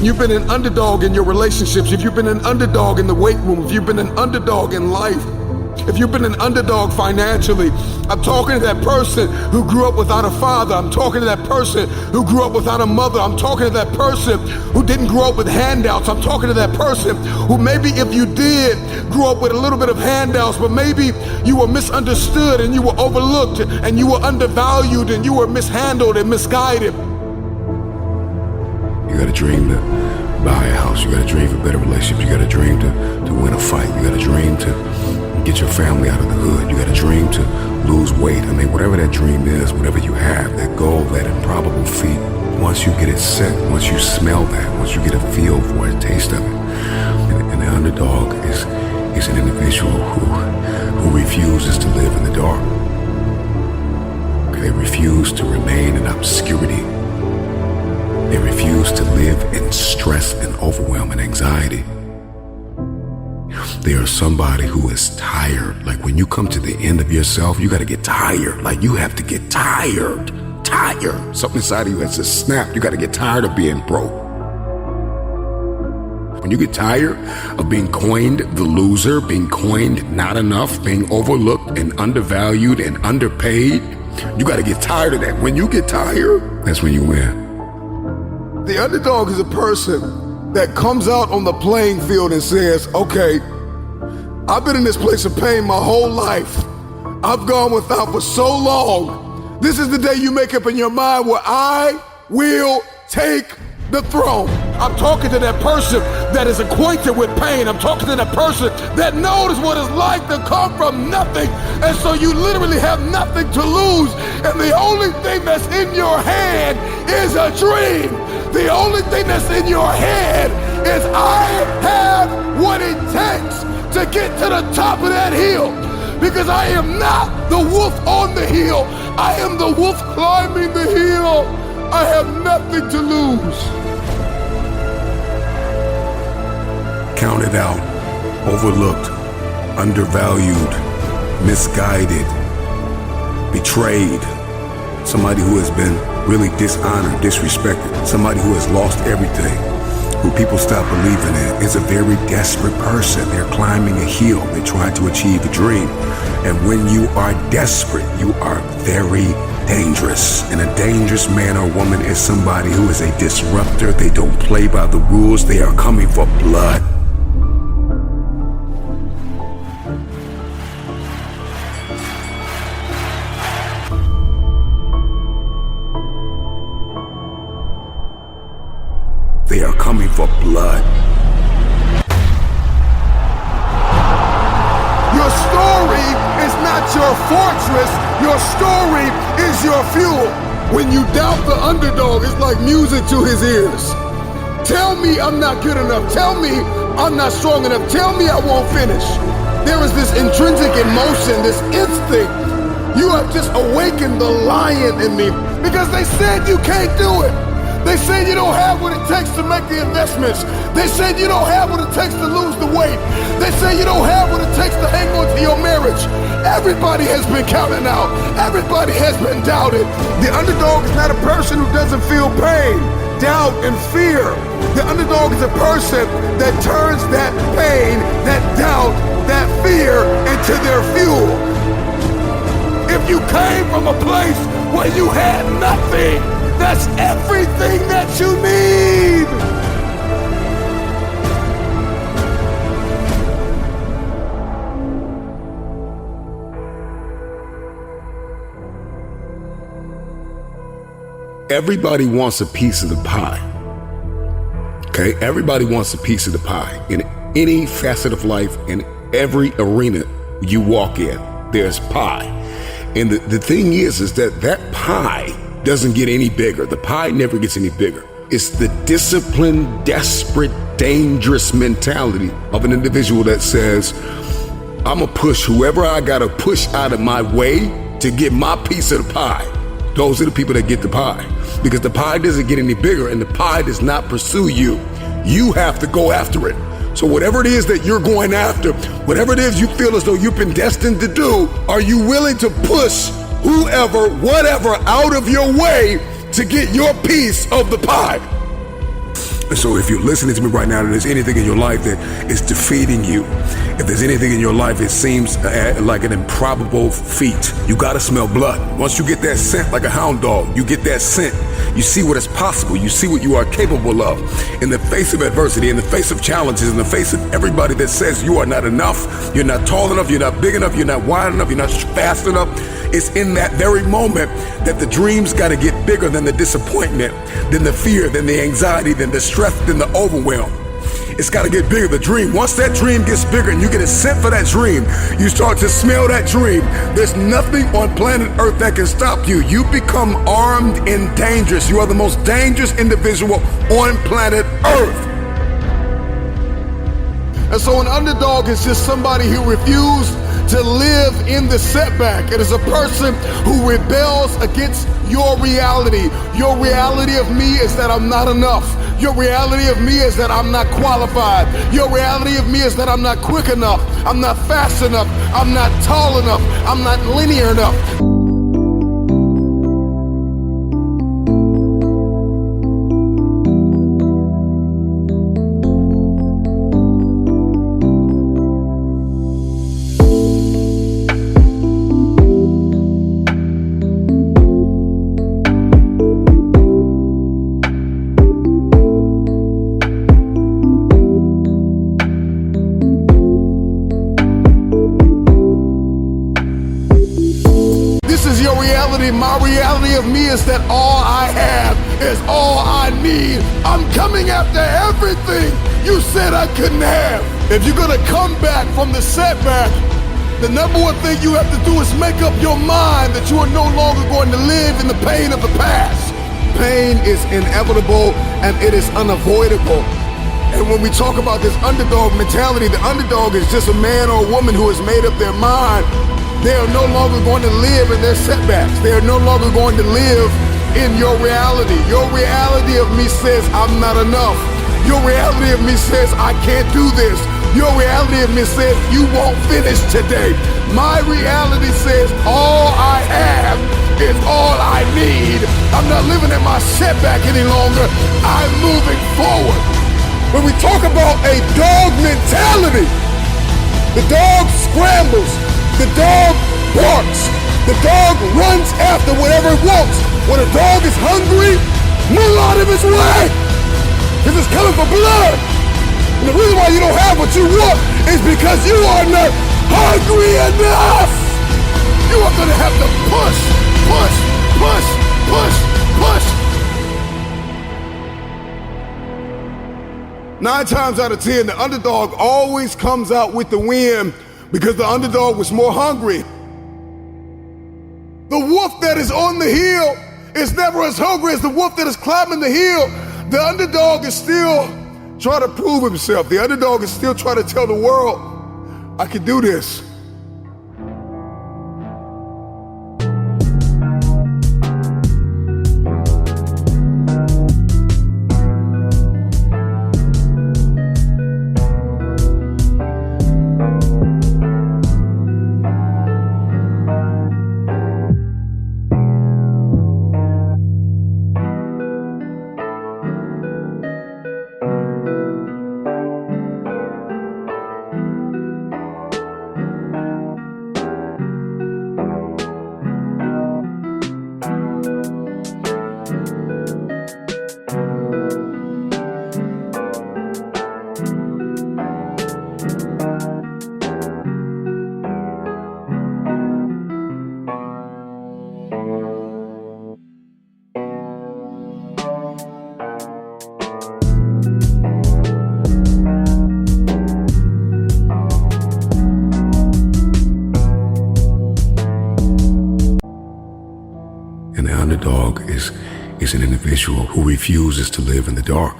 You've been an underdog in your relationships. If you've been an underdog in the weight room, if you've been an underdog in life, if you've been an underdog financially, I'm talking to that person who grew up without a father. I'm talking to that person who grew up without a mother. I'm talking to that person who didn't grow up with handouts. I'm talking to that person who maybe if you did grow up with a little bit of handouts, but maybe you were misunderstood and you were overlooked and you were undervalued and you were mishandled and misguided. You got a dream to buy a house. You got a dream for better relationships. You got a dream to win a fight. You got a dream to get your family out of the hood. You got a dream to lose weight. I mean, whatever that dream is, whatever you have, that goal, that improbable feat, once you get it set, once you smell that, once you get a feel for it, a taste of it, and the underdog is an individual who refuses to live in the dark. They refuse to remain in obscurity. They refuse to live in stress and overwhelm and anxiety. They are somebody who is tired. Like when you come to the end of yourself, you got to get tired. Like you have to get tired. Something inside of you has to snap. You got to get tired of being broke. When you get tired of being coined the loser, being coined not enough, being overlooked and undervalued and underpaid, you got to get tired of that. When you get tired, that's when you win. The underdog is a person that comes out on the playing field and says, okay, I've been in this place of pain my whole life. I've gone without for so long. This is the day you make up in your mind where I will take the throne. I'm talking to that person that is acquainted with pain. I'm talking to that person that knows what it's like to come from nothing. And so you literally have nothing to lose. And the only thing that's in your hand is a dream. The only thing that's in your head is I have what it takes to get to the top of that hill. Because I am not the wolf on the hill. I am the wolf climbing the hill. I have nothing to lose. Counted out, overlooked, undervalued, misguided, betrayed. Somebody who has been really dishonored, disrespected. Somebody who has lost everything, who people stop believing in, is a very desperate person. They're climbing a hill. They're trying to achieve a dream. And when you are desperate, you are very dangerous. And a dangerous man or woman is somebody who is a disruptor. They don't play by the rules. They are coming for blood. They are coming for blood. Your story is not your fortress. Your story is your fuel. When you doubt the underdog, it's like music to his ears. Tell me I'm not good enough. Tell me I'm not strong enough. Tell me I won't finish. There is this intrinsic emotion, this instinct. You have just awakened the lion in me because they said you can't do it. They said you don't have what it takes to make the investments. They said you don't have what it takes to lose the weight. They say you don't have what it takes to hang on to your marriage. Everybody has been counted out. Everybody has been doubted. The underdog is not a person who doesn't feel pain, doubt, and fear. The underdog is a person that turns that pain, that doubt, that fear into their fuel. If you came from a place where you had nothing, that's everything that you need. Everybody wants a piece of the pie. Okay? Everybody wants a piece of the pie. In any facet of life, in every arena you walk in, there's pie. And the thing is that pie doesn't get any bigger. The pie never gets any bigger. It's the disciplined, desperate, dangerous mentality of an individual that says, I'm gonna push whoever I gotta push out of my way to get my piece of the pie. Those are the people that get the pie. Because the pie doesn't get any bigger and the pie does not pursue you. You have to go after it. So whatever it is that you're going after, whatever it is you feel as though you've been destined to do, are you willing to push whoever, whatever out of your way to get your piece of the pie? And so if you're listening to me right now and there's anything in your life that is defeating you, if there's anything in your life it seems like an improbable feat, you gotta smell blood. Once you get that scent like a hound dog, you get that scent, you see what is possible, you see what you are capable of. In the face of adversity, in the face of challenges, in the face of everybody that says you are not enough, you're not tall enough, you're not big enough, you're not wide enough, you're not fast enough, it's in that very moment that the dreams gotta get bigger than the disappointment, than the fear, than the anxiety, than the stress, than the overwhelm. It's got to get bigger, the dream. Once that dream gets bigger and you get a scent for that dream, you start to smell that dream. There's nothing on planet Earth that can stop you. You become armed and dangerous. You are the most dangerous individual on planet Earth. And so an underdog is just somebody who refused to live in the setback. It is a person who rebels against your reality. Your reality of me is that I'm not enough. Your reality of me is that I'm not qualified. Your reality of me is that I'm not quick enough. I'm not fast enough. I'm not tall enough. I'm not linear enough. My reality of me is that all I have is all I need. I'm coming after everything you said I couldn't have. If you're gonna come back from the setback, the number one thing you have to do is make up your mind that you are no longer going to live in the pain of the past. Pain is inevitable and it is unavoidable. And when we talk about this underdog mentality, the underdog is just a man or a woman who has made up their mind. They are no longer going to live in their setbacks. They are no longer going to live in your reality. Your reality of me says I'm not enough. Your reality of me says I can't do this. Your reality of me says you won't finish today. My reality says all I have is all I need. I'm not living in my setback any longer. I'm moving forward. When we talk about a dog mentality, the dog scrambles. The dog barks. The dog runs after whatever it wants. When a dog is hungry, move out of its way, because it's coming for blood. And the reason why you don't have what you want is because you are not hungry enough. You are going to have to push, push, push, push, push. 9 times out of 10, the underdog always comes out with the win, because the underdog was more hungry. The wolf that is on the hill is never as hungry as the wolf that is climbing the hill. The underdog is still trying to prove himself. The underdog is still trying to tell the world, I can do this. And the underdog is an individual who refuses to live in the dark.